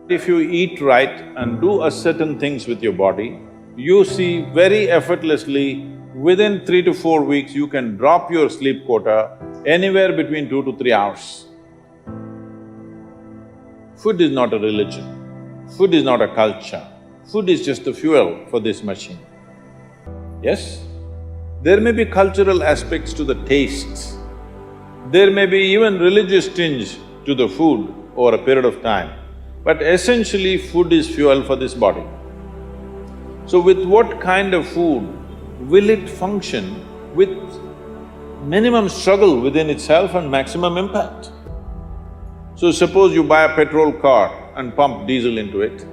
If you eat right and do a certain things with your body, you see very effortlessly, within 3 to 4 weeks, you can drop your sleep quota anywhere between 2 to 3 hours. Food is not a religion, food is not a culture, food is just the fuel for this machine. Yes? There may be cultural aspects to the tastes, there may be even religious tinge to the food over a period of time, but essentially food is fuel for this body. So with what kind of food will it function with minimum struggle within itself and maximum impact? So suppose you buy a petrol car and pump diesel into it,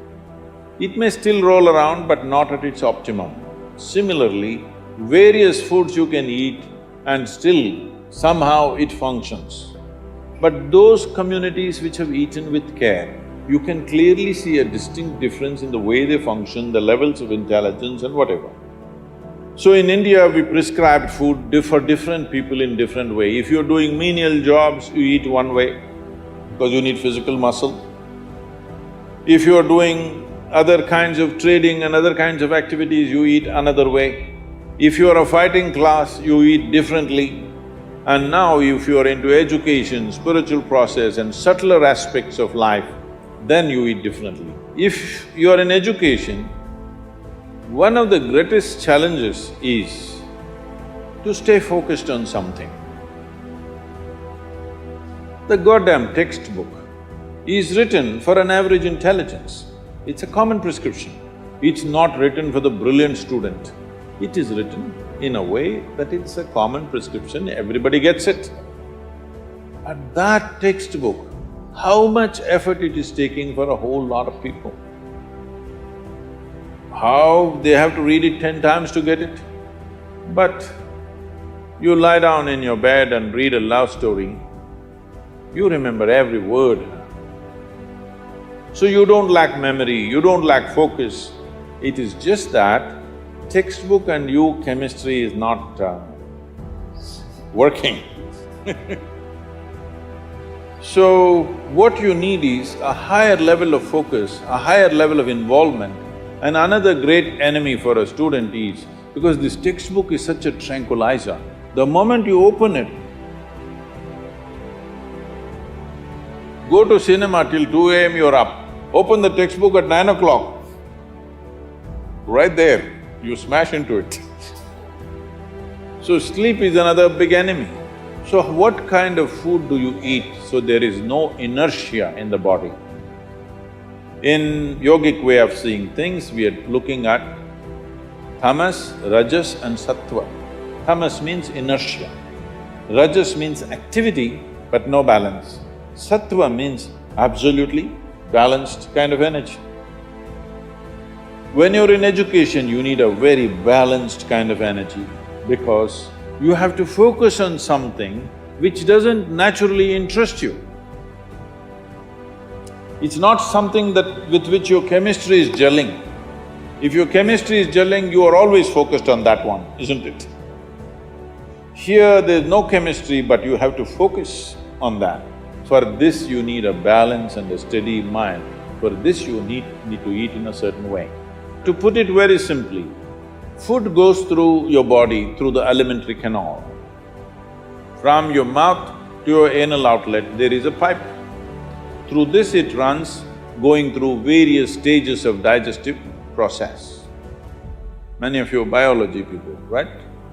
it may still roll around but not at its optimum. Similarly, various foods you can eat and still somehow it functions. But those communities which have eaten with care, you can clearly see a distinct difference in the way they function, the levels of intelligence and whatever. So in India, we prescribe food for different people in different way. If you're doing menial jobs, you eat one way because you need physical muscle. If you're doing other kinds of trading and other kinds of activities, you eat another way. If you're a fighting class, you eat differently. And now if you're into education, spiritual process and subtler aspects of life, then you eat differently. If you're in education, one of the greatest challenges is to stay focused on something. The goddamn textbook is written for an average intelligence. It's a common prescription. It's not written for the brilliant student. It is written in a way that it's a common prescription, everybody gets it. And that textbook, how much effort it is taking for a whole lot of people. How they have to read it 10 times to get it. But you lie down in your bed and read a love story, you remember every word. So you don't lack memory, you don't lack focus. It is just that textbook and you, chemistry is not working. So what you need is a higher level of focus, a higher level of involvement. And another great enemy for a student is, because this textbook is such a tranquilizer, the moment you open it, go to cinema till 2 AM, you're up. Open the textbook at 9 o'clock, right there, you smash into it. So sleep is another big enemy. So what kind of food do you eat so there is no inertia in the body? In yogic way of seeing things, we are looking at tamas, rajas and sattva. Tamas means inertia, rajas means activity but no balance. Sattva means absolutely balanced kind of energy. When you're in education, you need a very balanced kind of energy because you have to focus on something which doesn't naturally interest you. It's not something with which your chemistry is gelling. If your chemistry is gelling, you are always focused on that one, isn't it? Here there's no chemistry, but you have to focus on that. For this you need a balance and a steady mind. For this you need to eat in a certain way. To put it very simply, food goes through your body through the alimentary canal. From your mouth to your anal outlet, there is a pipe. Through this it runs, going through various stages of digestive process. Many of you are biology people, right?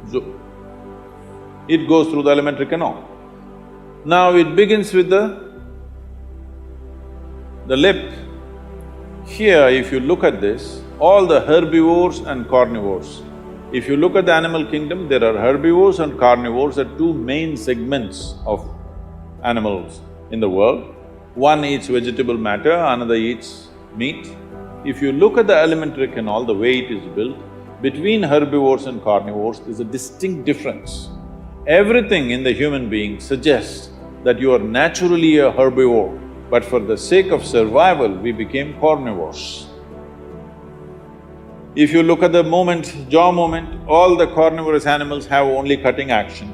So, it goes through the alimentary canal. Now it begins with the lip. Here, if you look at this, all the herbivores and carnivores. If you look at the animal kingdom, there are herbivores and carnivores are two main segments of animals in the world. One eats vegetable matter, another eats meat. If you look at the alimentary canal, the way it is built, between herbivores and carnivores, there's a distinct difference. Everything in the human being suggests that you are naturally a herbivore, but for the sake of survival, we became carnivores. If you look at the jaw movement, all the carnivorous animals have only cutting action.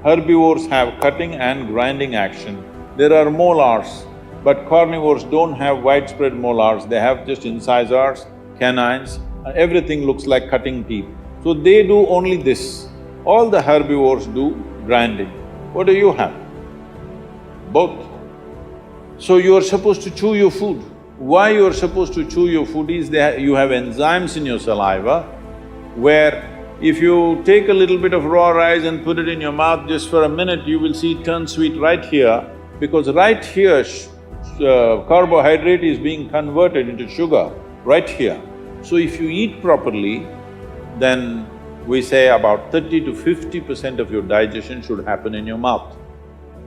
Herbivores have cutting and grinding action. There are molars But carnivores don't have widespread molars, they have just incisors, canines, and everything looks like cutting teeth. So they do only this. All the herbivores do grinding. What do you have? Both. So you are supposed to chew your food. Why you are supposed to chew your food is that you have enzymes in your saliva where if you take a little bit of raw rice and put it in your mouth just for a minute, you will see it turn sweet right here, because right here carbohydrate is being converted into sugar, right here. So if you eat properly, then we say about 30 to 50% of your digestion should happen in your mouth.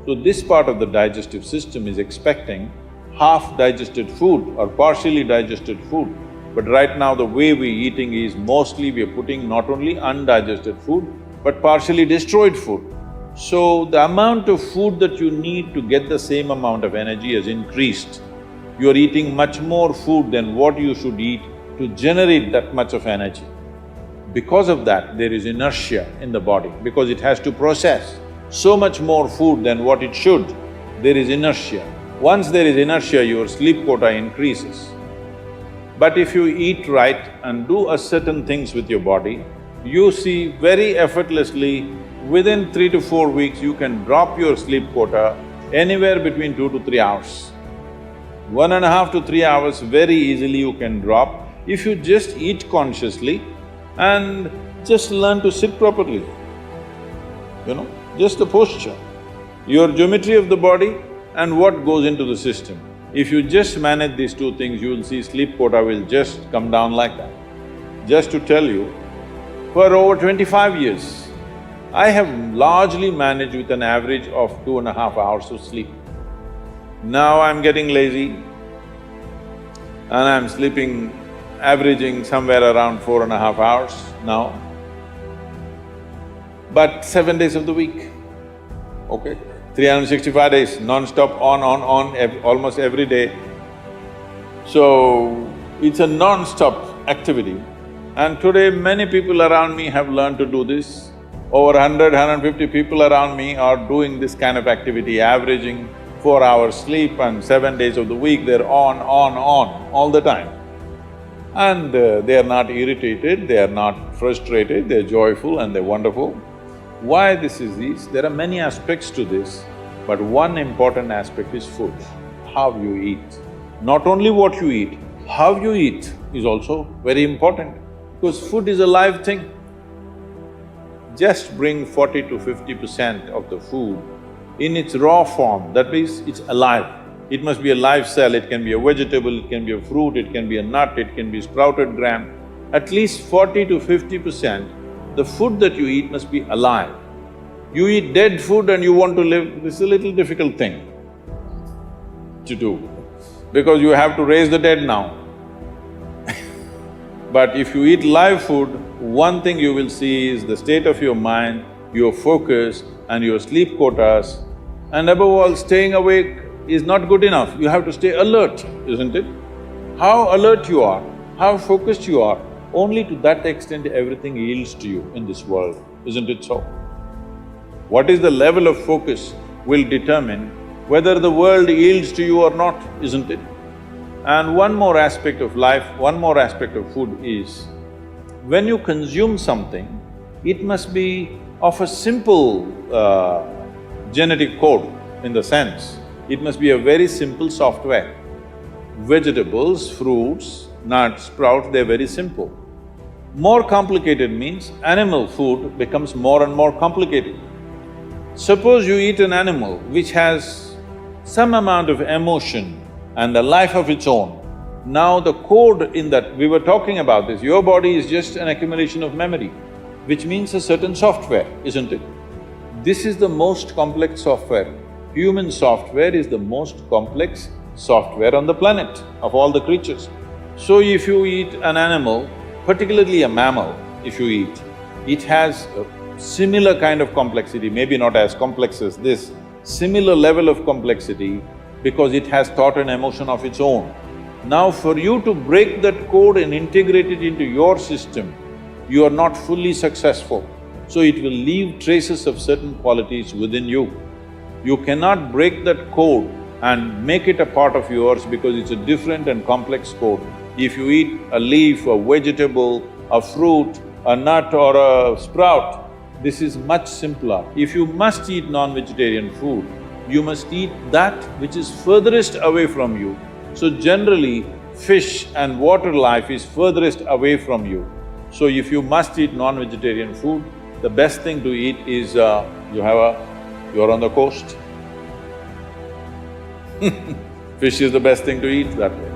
So this part of the digestive system is expecting half digested food or partially digested food. But right now the way we're eating is mostly we're putting not only undigested food, but partially destroyed food. So the amount of food that you need to get the same amount of energy has increased. You're eating much more food than what you should eat to generate that much of energy. Because of that, there is inertia in the body, because it has to process so much more food than what it should, there is inertia. Once there is inertia, your sleep quota increases. But if you eat right and do a certain things with your body, you see very effortlessly, within 3 to 4 weeks, you can drop your sleep quota anywhere between 2 to 3 hours. 1.5 to 3 hours very easily you can drop if you just eat consciously and just learn to sit properly, just the posture, your geometry of the body and what goes into the system. If you just manage these two things, you will see sleep quota will just come down like that. Just to tell you, for over 25 years, I have largely managed with an average of 2.5 hours of sleep. Now I'm getting lazy and I'm sleeping, averaging somewhere around 4.5 hours now, but 7 days of the week, okay? 365 days, non-stop, on, almost every day. So, it's a non-stop activity. And today many people around me have learned to do this. Over 150 people around me are doing this kind of activity, averaging 4 hours sleep and 7 days of the week, they're on, all the time. And they are not irritated, they are not frustrated, they're joyful and they're wonderful. Why this is this? There are many aspects to this, but one important aspect is food, how you eat. Not only what you eat, how you eat is also very important, because food is a live thing. Just bring 40 to 50% of the food in its raw form, that means it's alive. It must be a live cell, it can be a vegetable, it can be a fruit, it can be a nut, it can be sprouted gram. At least 40 to 50%, the food that you eat must be alive. You eat dead food and you want to live, this is a little difficult thing to do, because you have to raise the dead now. But if you eat live food, one thing you will see is the state of your mind, your focus and your sleep quotas, and above all, staying awake is not good enough, you have to stay alert, isn't it? How alert you are, how focused you are, only to that extent everything yields to you in this world, isn't it so? What is the level of focus will determine whether the world yields to you or not, isn't it? And one more aspect of life, one more aspect of food is, when you consume something, it must be of a simple genetic code in the sense, it must be a very simple software. Vegetables, fruits, nuts, sprouts, they're very simple. More complicated means animal food becomes more and more complicated. Suppose you eat an animal which has some amount of emotion and a life of its own. Now the code in that, we were talking about this, your body is just an accumulation of memory, which means a certain software, isn't it? This is the most complex software. Human software is the most complex software on the planet of all the creatures. So if you eat an animal, particularly a mammal, if you eat, it has a similar kind of complexity, maybe not as complex as this, similar level of complexity, because it has thought and emotion of its own. Now for you to break that code and integrate it into your system, you are not fully successful. So it will leave traces of certain qualities within you. You cannot break that code and make it a part of yours because it's a different and complex code. If you eat a leaf, a vegetable, a fruit, a nut or a sprout, this is much simpler. If you must eat non-vegetarian food, you must eat that which is furthest away from you. So generally, fish and water life is furthest away from you. So if you must eat non-vegetarian food, the best thing to eat is you're on the coast. Fish is the best thing to eat that way.